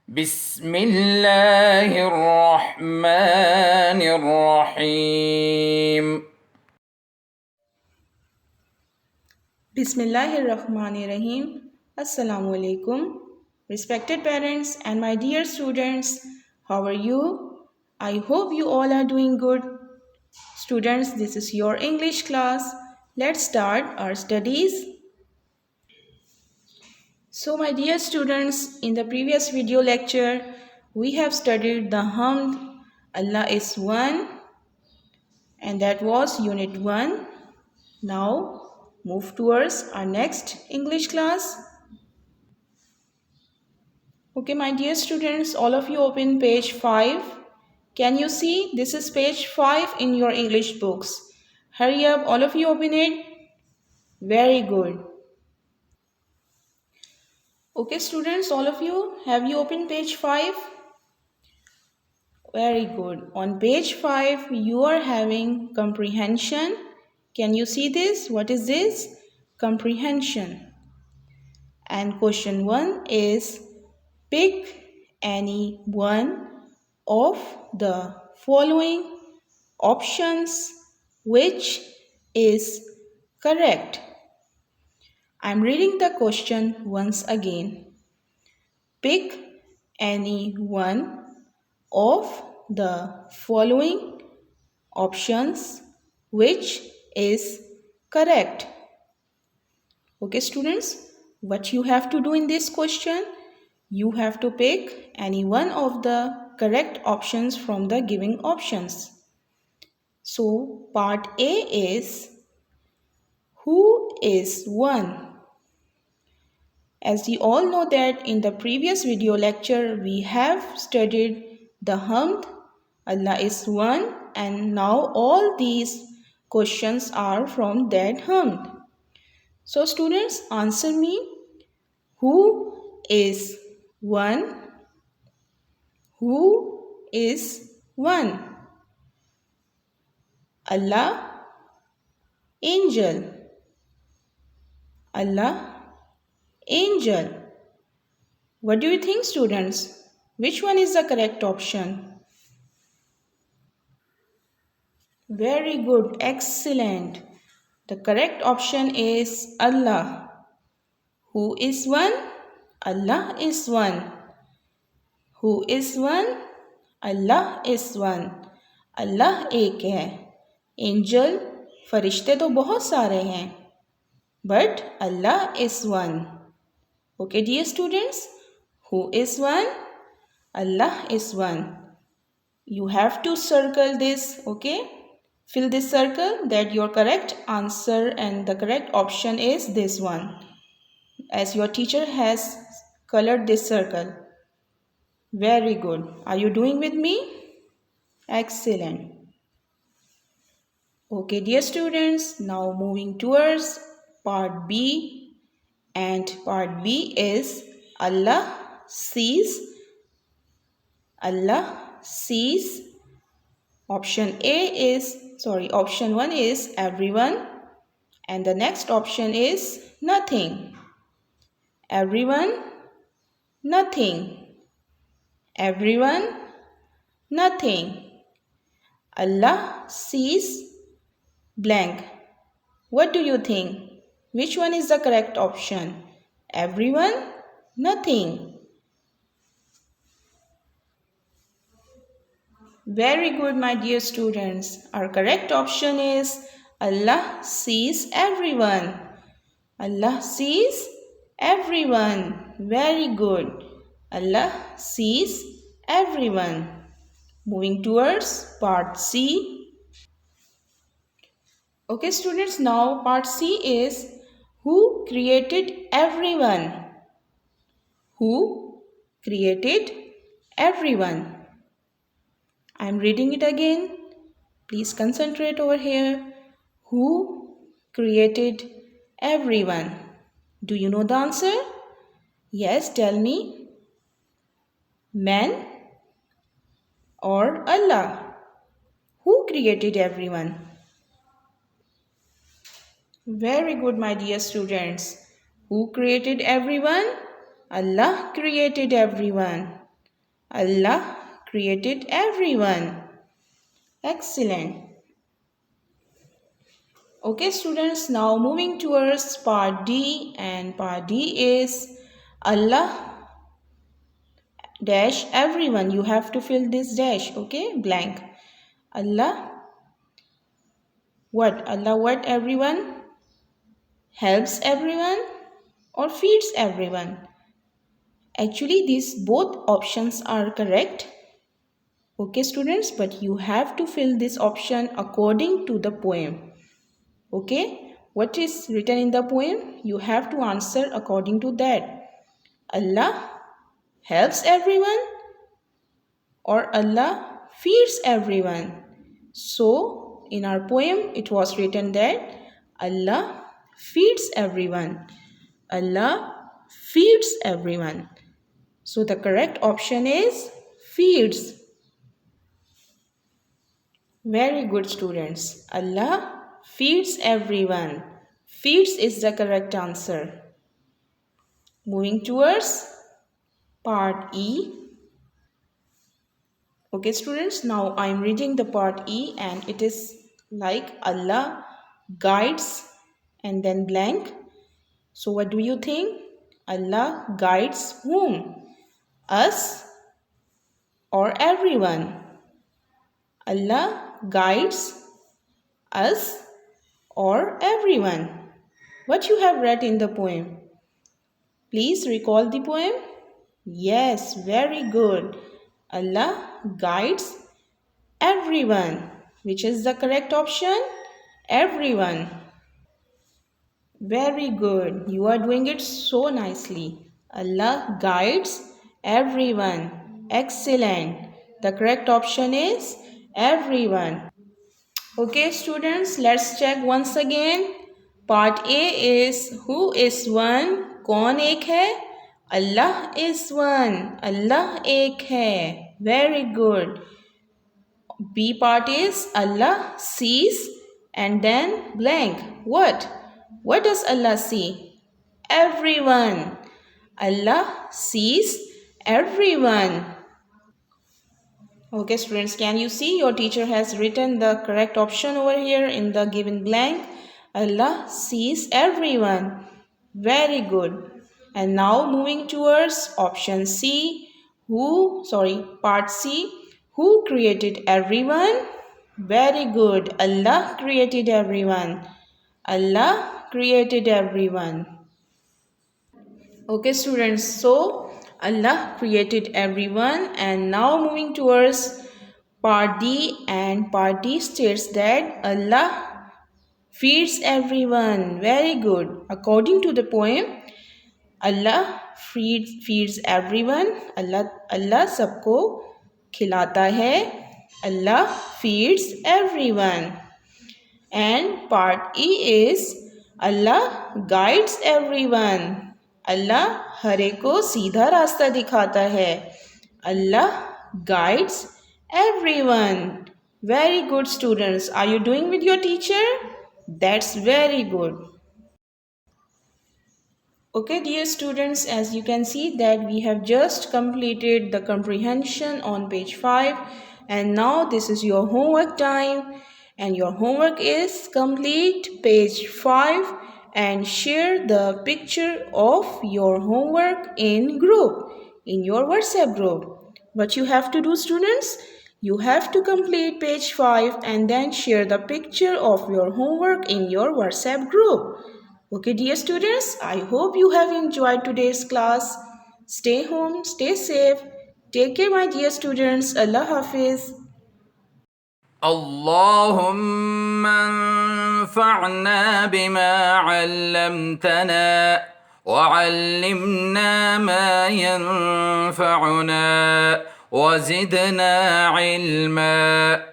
بسم الله الرحمن الرحيم. Bismillahirrahmanirrahim. Assalamu alaikum. Respected parents and my dear students, how are you? I hope you all are doing good. Students, this is your English class. Let's start our studies. So, my dear students, in the previous video lecture, we have studied the Hamd, Allah is One, and that was Unit 1. Now, move towards our next English class. Okay, my dear students, all of you open page 5. Can you see? This is page 5 in your English books. Hurry up, all of you open it. Very good. Okay, students, all of you, have you opened page 5? Very good. On page 5, you are having comprehension. Can you see this? What is this? Comprehension. And question 1 is pick any one of the following options which is correct. I'm reading the question once again. Pick any one of the following options which is correct. Okay, students, what you have to do in this question? You have to pick any one of the correct options from the given options. So, part A is who is one? As we all know that in the previous video lecture, we have studied the Hamd, Allah is one, and now all these questions are from that Hamd. So, students, answer me. Who is one? Who is one? Allah, angel. Allah, angel. What do you think, students? Which one is the correct option? Very good, excellent. The correct option is Allah. Who is one? Allah is one. Who is one? Allah is one. Allah एक है. Angel, फरिश्ते तो बहुत सारे हैं. But Allah is one. Okay, dear students, who is one? Allah is one. You have to circle this, okay? Fill this circle that your correct answer and the correct option is this one. As your teacher has colored this circle. Very good. Are you doing with me? Excellent. Okay, dear students, now moving towards part B. And part B is Allah sees. Allah sees. Option one is everyone. And the next option is nothing. Everyone, nothing. Everyone, nothing. Allah sees blank. What do you think? Which one is the correct option? Everyone, nothing. Very good, my dear students. Our correct option is Allah sees everyone. Allah sees everyone. Very good. Allah sees everyone. Moving towards part C. Okay, students, now part C is who created everyone? Who created everyone? I'm reading it again. Please concentrate over here. Who created everyone? Do you know the answer? Yes, tell me. Man or Allah? Who created everyone? Very good, my dear students. Who created everyone? Allah created everyone. Allah created everyone. Excellent. Okay, students, now moving towards part D, and part D is Allah dash everyone. You have to fill this dash, okay? Blank. Allah what? Allah what everyone? Helps everyone or feeds everyone? Actually, these both options are correct. Okay, students, but you have to fill this option according to the poem. Okay, what is written in the poem? You have to answer according to that. Allah helps everyone or Allah feeds everyone. So, in our poem, it was written that Allah feeds everyone. Allah feeds everyone. So, the correct option is feeds. Very good, students. Allah feeds everyone. Feeds is the correct answer. Moving towards part E. Okay, students, now I am reading the part E, and it is like Allah guides and then blank. So what do you think? Allah guides whom? Us or everyone? Allah guides us or everyone? What you have read in the poem? Please recall the poem. Yes, very good. Allah guides everyone. Which is the correct option? Everyone. Very good. You are doing it so nicely. Allah guides everyone. Excellent. The correct option is everyone. Okay, students, let's check once again. Part A is who is one? कौन एक है? Allah is one. Allah एक है. Very good. B part is Allah sees and then blank. What? What does Allah see? Everyone. Allah sees everyone. Okay, students, can you see your teacher has written the correct option over here in the given blank? Allah sees everyone. Very good. And now moving towards option C. Part C. Who created everyone? Very good. Allah created everyone. Allah created everyone. Okay, students, so Allah created everyone, and now moving towards part D, and part D states that Allah feeds everyone. Very good. According to the poem, Allah feeds everyone. Allah सबको खिलाता है. Allah feeds everyone. And part E is Allah guides everyone. Allah हर एक को सीधा रास्ता दिखाता है. Allah guides everyone. Very good, students. Are you doing with your teacher? That's very good. Okay, dear students, as you can see that we have just completed the comprehension on page 5, and now this is your homework time, and your homework is complete page 5 and share the picture of your homework in your WhatsApp group. What you have to do, students? You have to complete page 5 and then share the picture of your homework in your WhatsApp group. Okay, dear students, I hope you have enjoyed today's class. Stay home, stay safe. Take care, my dear students. Allah Hafiz. اللهم انفعنا بما علمتنا وعلمنا ما ينفعنا وزدنا علما.